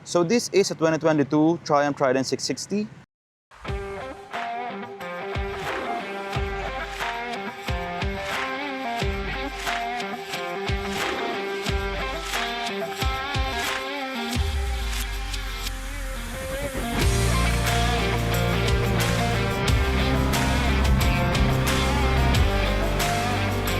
So this is a 2022 Triumph Trident 660.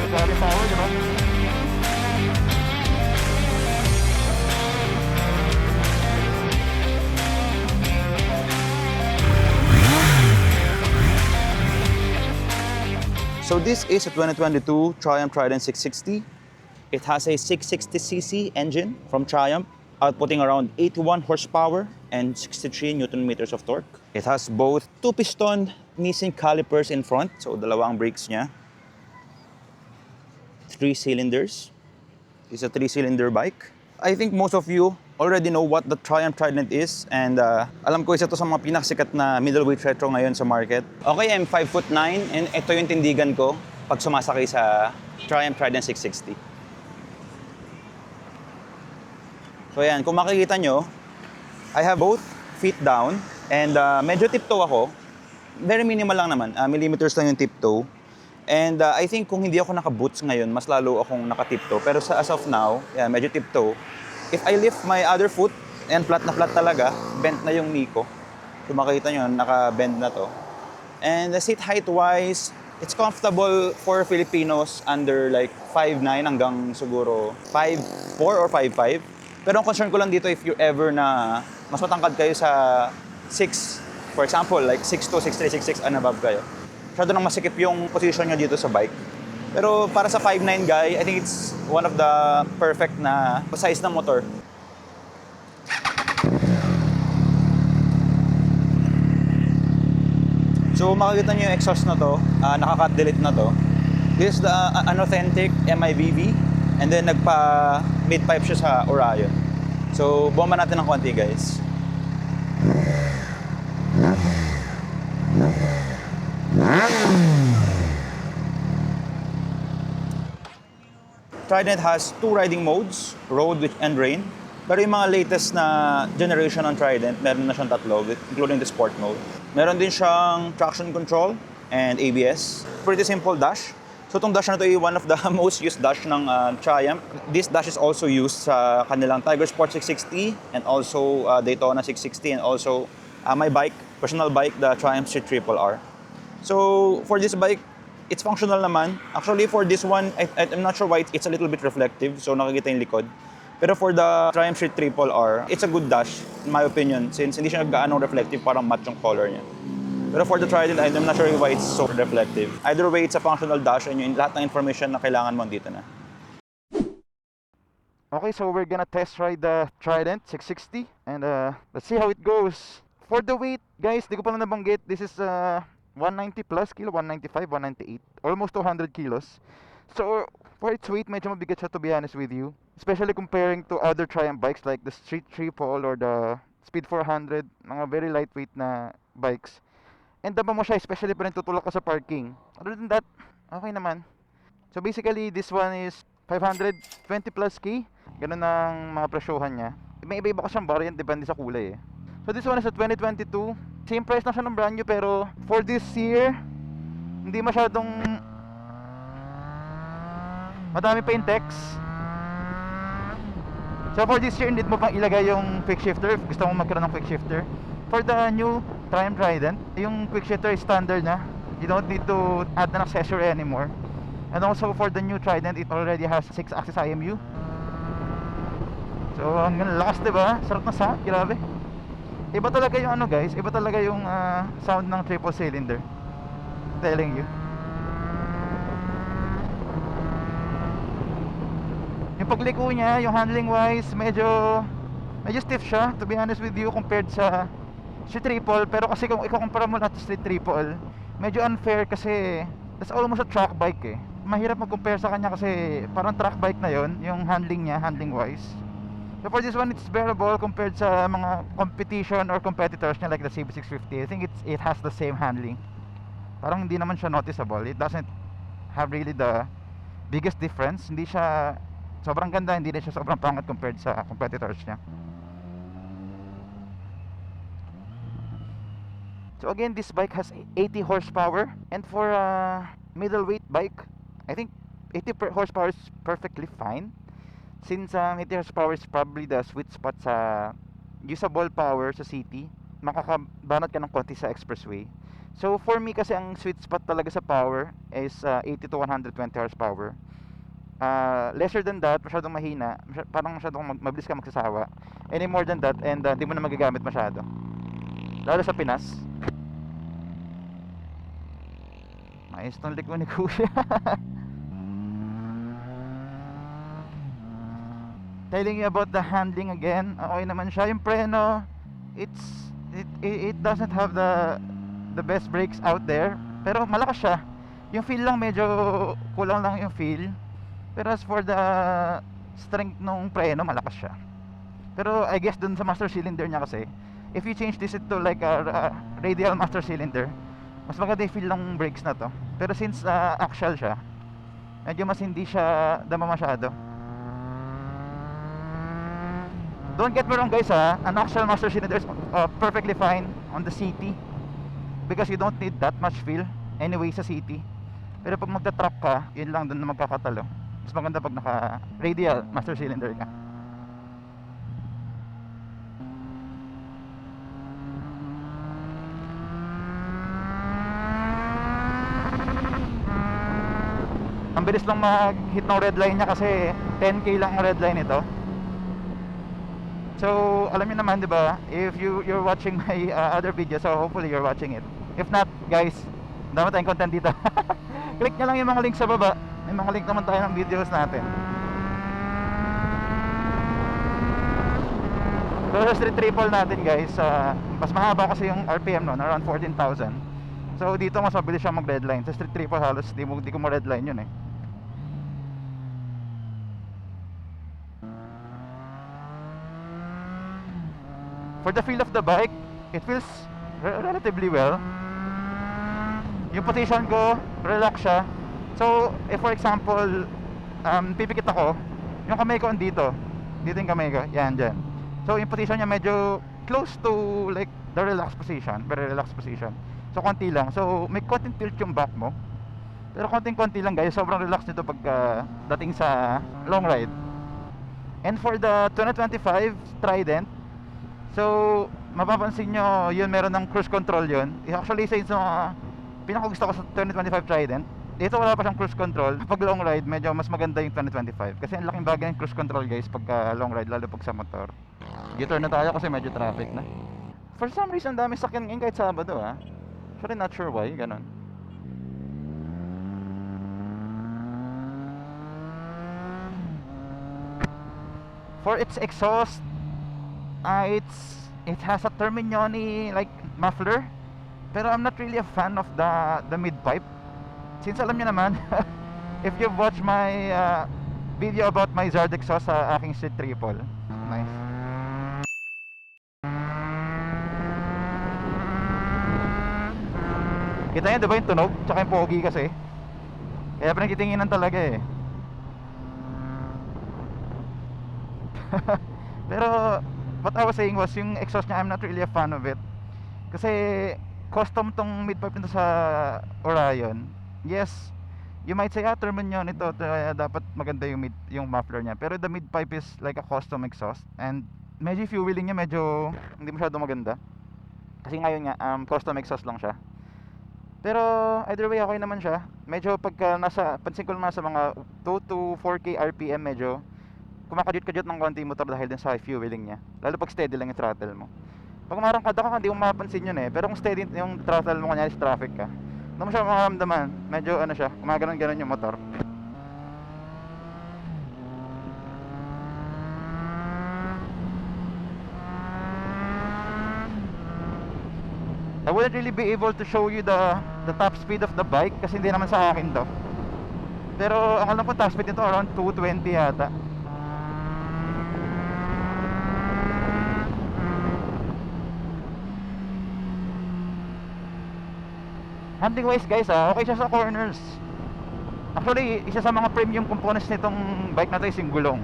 Grabe power, di ba? So this is a 2022 Triumph Trident 660. It has a 660cc engine from Triumph, outputting around 81 horsepower and 63 Newton meters of torque. It has both two-piston Nissin calipers in front, so dalawang brakes niya. 3 cylinders. It's a 3-cylinder bike. I think most of you already know what the Triumph Trident is, and alam ko isa to sa mga pinakasikat na middleweight retro ngayon sa market. Okay, I'm 5'9", and ito yung tindigan ko pag sumasakay sa Triumph Trident 660. So yan, kung makikita nyo, I have both feet down, and medyo tiptoe ako. Very minimal lang naman, millimeters lang yung tiptoe. And I think kung hindi ako naka-boots ngayon, mas lalo akong naka-tiptoe. Pero as of now, yeah, medyo tiptoe. If I lift my other foot, and flat na flat talaga, bent na yung knee ko. Kung makikita nyo, naka-bend na to. And the seat height-wise, it's comfortable for Filipinos under like 5'9" hanggang siguro 5'4" or 5'5". Pero ang concern ko lang dito, if you ever na mas matangkad kayo sa 6, for example, like 6'2", 6'3", 6'6", and above kayo, masyado nang masikip yung position nyo dito sa bike. Pero para sa 5'9" guy, I think it's one of the perfect na size ng motor. So makikita nyo yung exhaust na to, naka-cut delete na to. This is an authentic MIVV, and then nagpa mid-pipe siya sa Orion. So bomba natin ng konti, guys. Trident has 2 riding modes, road and rain. Pero yung mga latest na generation ng Trident, meron na siyang tatlo, including the sport mode. Meron din siyang traction control and ABS. Pretty simple dash. So itong dash na ito ay one of the most used dash ng Triumph. This dash is also used sa kanilang Tiger Sport 660 and also Daytona 660, and also my bike, personal bike, the Triumph Street Triple R. So for this bike, it's functional naman. Actually, for this one, I'm not sure why it's a little bit reflective, so nakikita yung likod. Pero for the Triumph Street Triple R, it's a good dash, in my opinion, since hindi siya gaano reflective, parang matte yung color niya. Pero for the Trident, I'm not sure why it's so reflective. Either way, it's a functional dash, and yung lahat ng information na kailangan mo dito na. Okay, so we're gonna test ride the Trident 660, and let's see how it goes. For the weight, guys, di ko pala nabanggit, this is 190 plus kilo, 195, 198, almost 200 kilos. So for its weight, medyo mabigat siya, to be honest with you, especially comparing to other Triumph bikes like the Street Triple or the Speed 400, mga very lightweight na bikes. And daba mo siya, especially pa rin tutulak ka sa parking. Other than that, okay naman. So basically, this one is 520 plus K. Ganun ang mga presyohan niya. May iba-iba ka siyang variant, depende sa kulay eh. So this one is a 2022. Same price lang siya ng brand new, pero for this year, hindi masyadong madami pa yung text. So for this year, hindi mo pang ilagay yung quick shifter. Gusto mo magkaroon ng quick shifter. For the new Triumph Trident, yung quick shifter is standard na. You don't need to add an accessory anymore. And also for the new Trident, it already has 6-axis IMU. So ang lakas, diba? Sarap na sound, grabe. Iba talaga yung ano, guys, iba talaga yung sound ng triple cylinder. Telling you. Yung pagliko niya, yung handling wise, medyo stiff siya, to be honest with you, compared sa Street Triple. Pero kasi kung ikukumpara mo lahat sa Street Triple, medyo unfair kasi that's almost a track bike eh. Mahirap mag-compare sa kanya kasi parang track bike na yon, yung handling niya, handling wise. So for this one, it's bearable compared sa mga competition or competitors niya like the CB650. I think it has the same handling. Parang hindi naman siya noticeable. It doesn't have really the biggest difference. Hindi siya sobrang ganda, hindi rin siya sobrang pangit compared sa competitors niya. So again, this bike has 80 horsepower, and for a middleweight bike, I think 80 horsepower is perfectly fine. Since 80 horsepower is probably the sweet spot sa usable power sa city, makakabanat ka ng konti sa expressway. So for me kasi ang sweet spot talaga sa power is 80 to 120 horsepower. Lesser than that, masyadong mahina, parang masyadong mabilis ka magsasawa. Any more than that, and di mo na magagamit masyado, lalo sa Pinas. Ayos tong liko ni Kuya. Telling you about the handling again, okay naman siya. Yung preno, it doesn't have the best brakes out there, pero malakas siya. Yung feel lang medyo kulang lang yung feel. Pero as for the strength nung preno, malakas siya. Pero I guess dun sa master cylinder niya kasi, if you change this to like a radial master cylinder, mas maganda yung feel ng brakes na to. Pero since axial siya, medyo mas hindi siya dama masyado. Don't get me wrong guys an axial master cylinder is perfectly fine on the city, because you don't need that much feel anyway sa city. Pero pag magta-truck ka, yun lang dun na magkakatalo. Mas maganda pag naka radial master cylinder ka. Ang bilis lang mag-hit ng red line niya kasi 10k lang ang red line ito. So, alam niyo naman 'di ba? If you're watching my other video, so hopefully you're watching it. If not, guys, dami tayong content dito. Click nyo lang yung mga link sa baba. May mga link naman tayo ng videos natin. So sa street triple natin guys, mas mahaba kasi yung RPM no, around 14,000. So dito mas mabilis siya mag-redline. Sa street triple halos di ko ma-redline yun eh. For the feel of the bike, it feels relatively well. Yung position ko, relax siya. So, if for example, pipikit ako, yung kamay ko andito, dito yung kamay ko, yan, dyan. So, yung position niya medyo close to like the relaxed position, very relaxed position. So, konti lang. So, may konting tilt yung back mo. Pero konting-konti lang guys, sobrang relax nito pag dating sa long ride. And for the 2025 Trident, so, mapapansin nyo, yun meron ng cruise control yun. Actually, isa yun sa pinakagusto ko sa 2025 Trident. Dito wala pa siyang cruise control. Pag long ride, medyo mas maganda yung 2025. Kasi ang laking bagay ng cruise control guys pag long ride, lalo pag sa motor. U-turn na tayo kasi medyo traffic na. For some reason, dami sakyan ngayon kahit Sabado Actually, not sure why, ganun. For its exhaust, it has a Terminioni like muffler, pero I'm not really a fan of the mid pipe. Since alam niyo naman, if you've watched my video about my Zard exhaust sa aking street triple, nice. Kita niyo diba yung tunog, tsaka yung pogi kasi, kaya pinagtitinginan talaga eh. Pero what I was saying was, yung exhaust niya, I'm not really a fan of it. Kasi custom tong mid-pipe nito sa Orion. Yes, you might say, Terminion ito, dapat maganda yung muffler niya. Pero the mid-pipe is like a custom exhaust. And medyo fueling niya, medyo hindi masyado maganda. Kasi ngayon nga, custom exhaust lang siya. Pero either way, okay naman siya. Medyo pagka pansin ko naman sa mga 2 to 4k RPM, medyo kumakadut-kadut ng konti motor dahil din sa fueling niya. Lalo pag steady lang yung throttle mo. Pag marangkada ka, hindi mo mapapansin yun eh. Pero kung steady yung throttle mo, kanyari sa traffic ka, hindi mo siya makaramdaman. Medyo ano siya, kumaganon-ganon yung motor. I wouldn't really be able to show you the top speed of the bike kasi hindi naman sa akin to. Pero ang alam ko top speed nito around 220 yata. Handling wise guys okay siya sa corners. Actually, isa sa mga premium components nitong bike na to is yung gulong.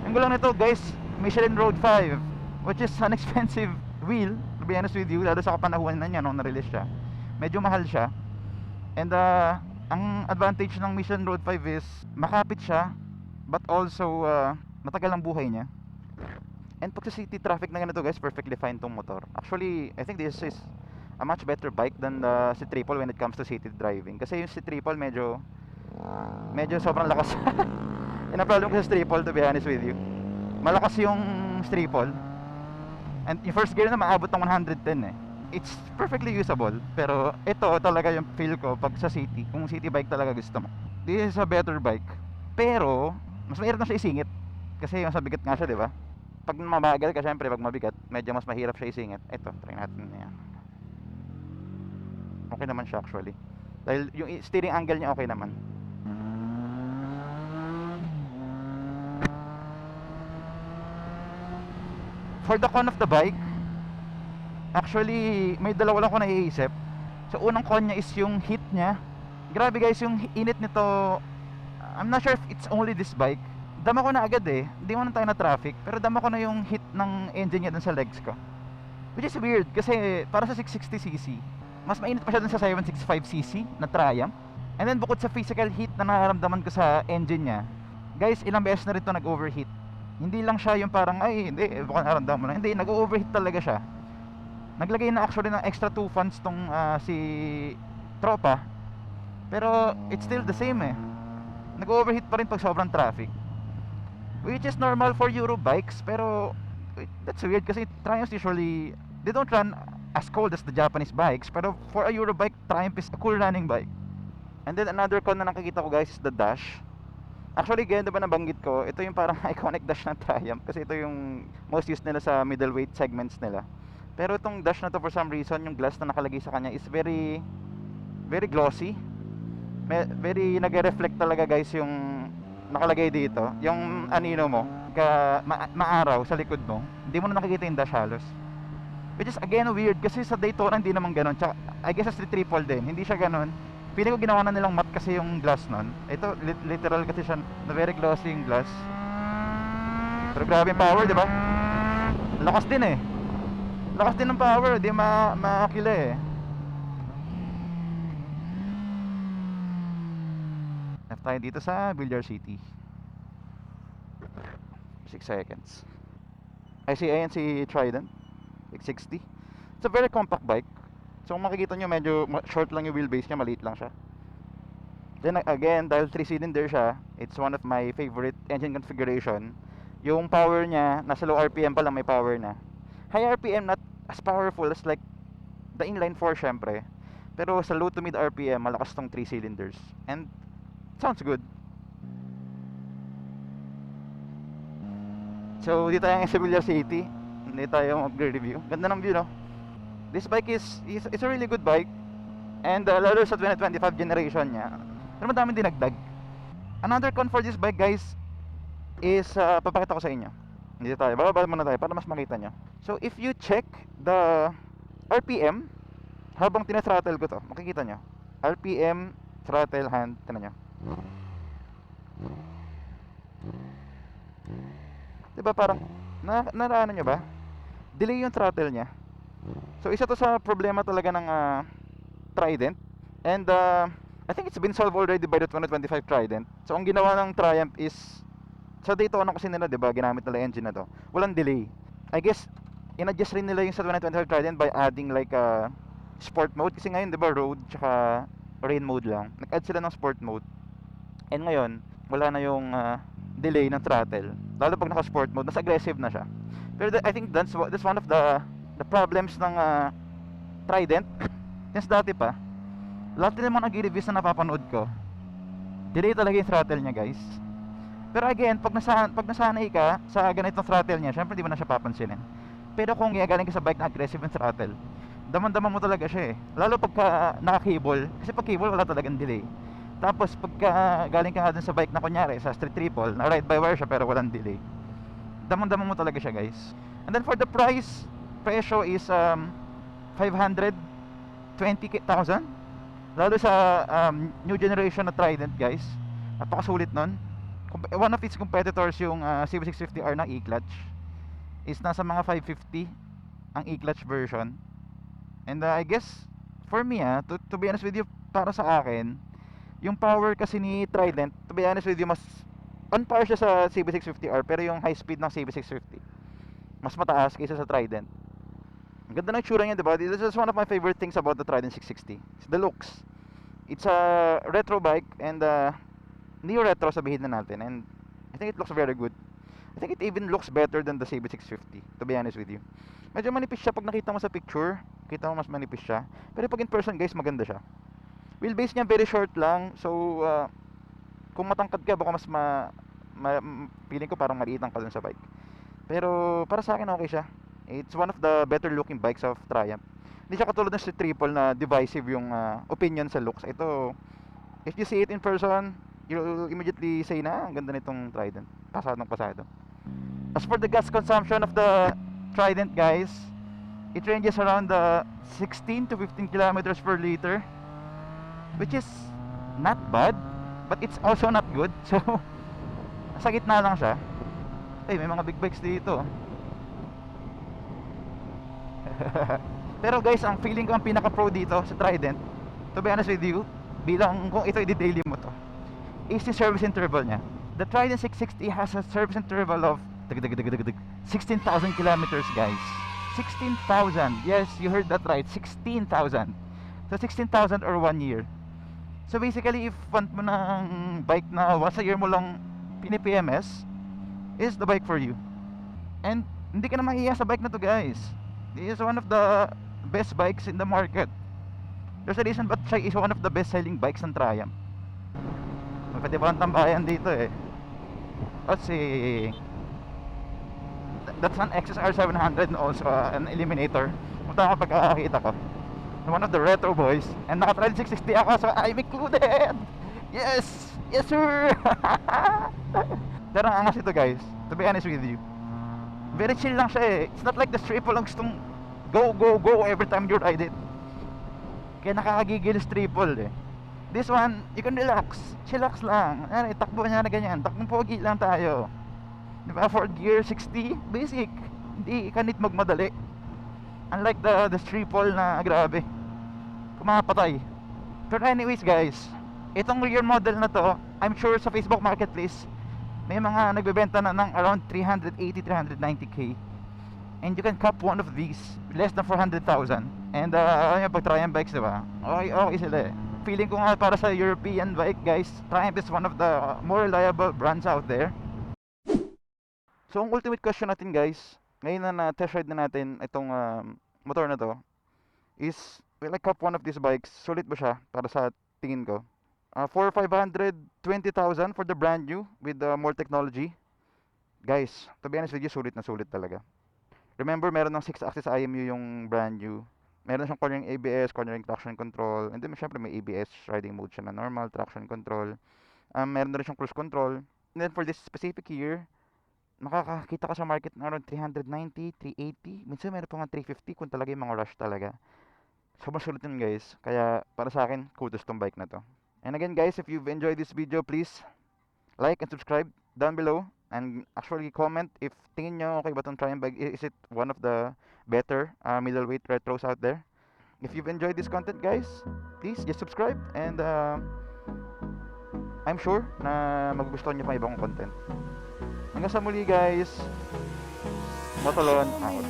Yung gulong nito guys, Michelin Road 5, which is an expensive wheel, To be honest with you, lalo sa kapanahuan na niya nung na-release siya. Medyo mahal siya. And ang advantage ng Mission Road 5 is makapit siya, but also matagal ang buhay niya. And pag sa city traffic na ganito guys, perfectly fine tong motor. Actually, I think this is a much better bike than the si Triple when it comes to city driving. Kasi yung si Triple medyo sobrang lakas. Yan ang problem ko sa Triple, to be honest with you. Malakas yung Triple. And yung first gear na maabot ng 110 eh. It's perfectly usable. Pero ito talaga yung feel ko pag sa city. Kung city bike talaga gusto mo. This is a better bike. Pero, mas mahirap na siya isingit. Kasi mas mabigat nga siya, di ba? Pag mabagal ka, syempre, pag mabigat, medyo mas mahirap siya isingit. Ito, try natin na yan. Okay naman siya actually. Dahil yung steering angle niya okay naman. For the con of the bike, actually, may dalawa lang ko naiisip. So, unang con niya is yung heat niya. Grabe guys, yung init nito, I'm not sure if it's only this bike. Dama ko na agad eh. Hindi mo na tayo na traffic. Pero dama ko na yung heat ng engine niya dun sa legs ko. Which is weird kasi para sa 660cc, mas mainit pa siya dun sa 765cc na Triumph. And then bukod sa physical heat na nararamdaman ko sa engine niya, guys, ilang beses na rin ito nag-overheat. Hindi lang siya yung parang, ay hindi, baka naramdaman mo lang. Hindi, nag-overheat talaga siya. Naglagay na actually ng extra 2 fans tong si Tropa. Pero it's still the same eh. Nag-overheat pa rin pag sobrang traffic. Which is normal for Euro bikes, pero that's weird kasi Triumphs usually, they don't run as cold as the Japanese bikes. Pero for a Euro bike, Triumph is a cool running bike. And then another con na nakikita ko guys is the dash. Actually, ganyan diba nabanggit ko, ito yung parang iconic dash ng Triumph kasi ito yung most used nila sa middleweight segments nila. Pero itong dash na to for some reason, yung glass na nakalagay sa kanya is very glossy. Very nagre-reflect talaga guys yung nakalagay dito. Yung anino mo, maaraw sa likod mo, hindi mo na nakikita yung dash halos. Which is again weird kasi sa Daytona hindi naman ganun. Tsaka, I guess sa Street Triple din, hindi siya ganun. Feeling ko ginawa na nilang matte kasi yung glass nun. Ito, literal kasi siya, na very glossy yung glass. Pero grabe yung power, di ba? Lakas din eh. Lakas din ng power, di makakila eh. Left tayo dito sa Villar City. 6 seconds. I see, ayan si Trident X60. It's a very compact bike. So kung makikita nyo, medyo short lang yung wheelbase niya, maliit lang siya. Then again, dahil 3-cylinder siya, it's one of my favorite engine configuration. Yung power niya, nasa low RPM pa lang may power na. High RPM, not as powerful as like the inline 4 syempre. Pero sa low to mid RPM, malakas tong 3 cylinders. And sounds good. So dito tayo sa Villar City. Hindi tayo mag-review. Ganda ng view, no? This bike is a really good bike. And lalo sa 2025 generation niya, pero madaming dinagdag. Another con for this bike guys is papakita ko sa inyo. Dito tayo, bababa muna tayo para mas makita nyo. So if you check the RPM habang tinathrottle ko to, makikita nyo RPM, throttle, hand, tingnan nyo. Diba parang naraano nyo ba? Delay yung throttle nya. So isa to sa problema talaga ng Trident. And I think it's been solved already by the 2025 Trident. So ang ginawa ng Triumph is, sa Daytona kasi nila, diba, ginamit nila engine na to, walang delay. I guess in-adjust rin nila yung sa 2025 Trident by adding like sport mode. Kasi ngayon diba road tsaka rain mode lang. Nag-add sila ng sport mode. And ngayon wala na yung delay ng throttle. Lalo pag naka-sport mode, mas aggressive na siya. Pero I think that's one of the problems ng Trident. Since dati pa, lahat din naman nag-reviews na napapanood ko, delay talaga yung throttle niya guys. Pero again, pag nasanay ka sa ganitong throttle niya, syempre di mo na siya papansinin. Pero kung gagaling ka sa bike na aggressive yung throttle, daman-daman mo talaga siya eh. Lalo pagka naka-cable, kasi pag cable wala talagang delay. Tapos pagka galing ka nga dun sa bike na kunyari sa Street Triple, na ride by wire siya pero walang delay, daman-daman mo talaga siya guys. And then for the price, presyo is 520,000. Lalo sa new generation na Trident guys, napakasulit nun. One of its competitors yung CB650R na e-clutch is nasa mga 550 ang e-clutch version. And I guess for me to be honest with you, para sa akin, yung power kasi ni Trident, to be honest with you, mas on par siya sa CB650R, pero yung high speed ng CB650 mas mataas kaysa sa Trident. Ang ganda ng tsura niya, diba? This is one of my favorite things about the Trident 660. It's the looks. It's a retro bike and neo-retro sabihin na natin, and I think it looks very good. I think it even looks better than the CB650, to be honest with you. Medyo manipis siya pag nakita mo sa picture. Kita mo mas manipis siya. Pero pag in person guys, maganda siya. Wheelbase niya very short lang. So kung matangkad ka, baka mas feeling ko parang maliit ang ka dun sa bike. Pero para sa akin okay siya. It's one of the better looking bikes of Triumph. Hindi siya katulad ng Street Triple na divisive yung opinion sa looks. Ito, if you see it in person, you'll immediately say na ang ganda nitong Trident. Pasadong pasado. As for the gas consumption of the Trident guys, it ranges around 16 to 15 kilometers per liter, which is not bad, but it's also not good. So sa gitna lang siya. May mga big bikes dito. Pero guys, ang feeling ko ang pinaka pro dito sa Trident, to be honest with you, bilang kung ito i-daily mo to, is the service interval niya. The Trident 660 has a service interval of 16,000 kilometers guys. 16,000. Yes, you heard that right. 16,000. So 16,000 or 1 year. So basically, if want mo ng bike na once a year mo lang pini-PMS, is the bike for you. And hindi ka na mahiya sa bike na to guys. This is one of the best bikes in the market. There's a reason but siya is one of the best selling bikes ng Triumph. Pwede ba ang tambayan dito eh. Let's see. That's an XSR 700 and also an Eliminator. Kung tama pagkakakita ko. One of the retro boys. And naka-Trident 660 ako, so I'm included. Yes! Yes sir! Pero ang angas ito guys, to be honest with you. Very chill lang siya eh. It's not like the triple lang gustong go, go, go every time you ride it. Kaya nakakagigil sa triple eh. This one, you can relax. Chillax lang. Ano, takbo niya na ganyan. Takbong pogi lang tayo. Diba? 4 gear 60, basic. Hindi ka need magmadali. Unlike the triple na grabe. Kumapatay. Pero anyways guys, itong rear model na to, I'm sure sa Facebook Marketplace, may mga nagbebenta na ng around 380-390k. And you can cop one of these less than 400,000. And yung pag Triumph bikes, diba? Okay sila eh. Feeling ko nga para sa European bike guys, Triumph is one of the more reliable brands out there. So ang ultimate question natin guys, ngayon na test ride na natin itong motor na to, is will I cop one of these bikes? Sulit ba siya para sa tingin ko? For 520,000 for the brand new with more technology. Guys, to be honest with you, sulit na sulit talaga. Remember, meron ng 6-axis IMU yung brand new. Meron siyang cornering ABS, cornering traction control. And then syempre may ABS riding mode siya na normal, traction control. Meron na rin siyang cruise control. And then for this specific year, makakakita ka sa market na around 390, 380. Minsan meron pa nga 350 kung talaga yung mga rush talaga. Sobrang sulit yun guys. Kaya para sa akin, kudos tong bike na to. And again guys, if you've enjoyed this video, please like and subscribe down below. And actually comment if tingin nyo okay ba tong Triumph bike. Is it one of the better middleweight retros out there? If you've enjoyed this content guys, please just subscribe. And I'm sure na magugustuhan nyo pa ibang content. Hanggang sa muli guys. Motolon out.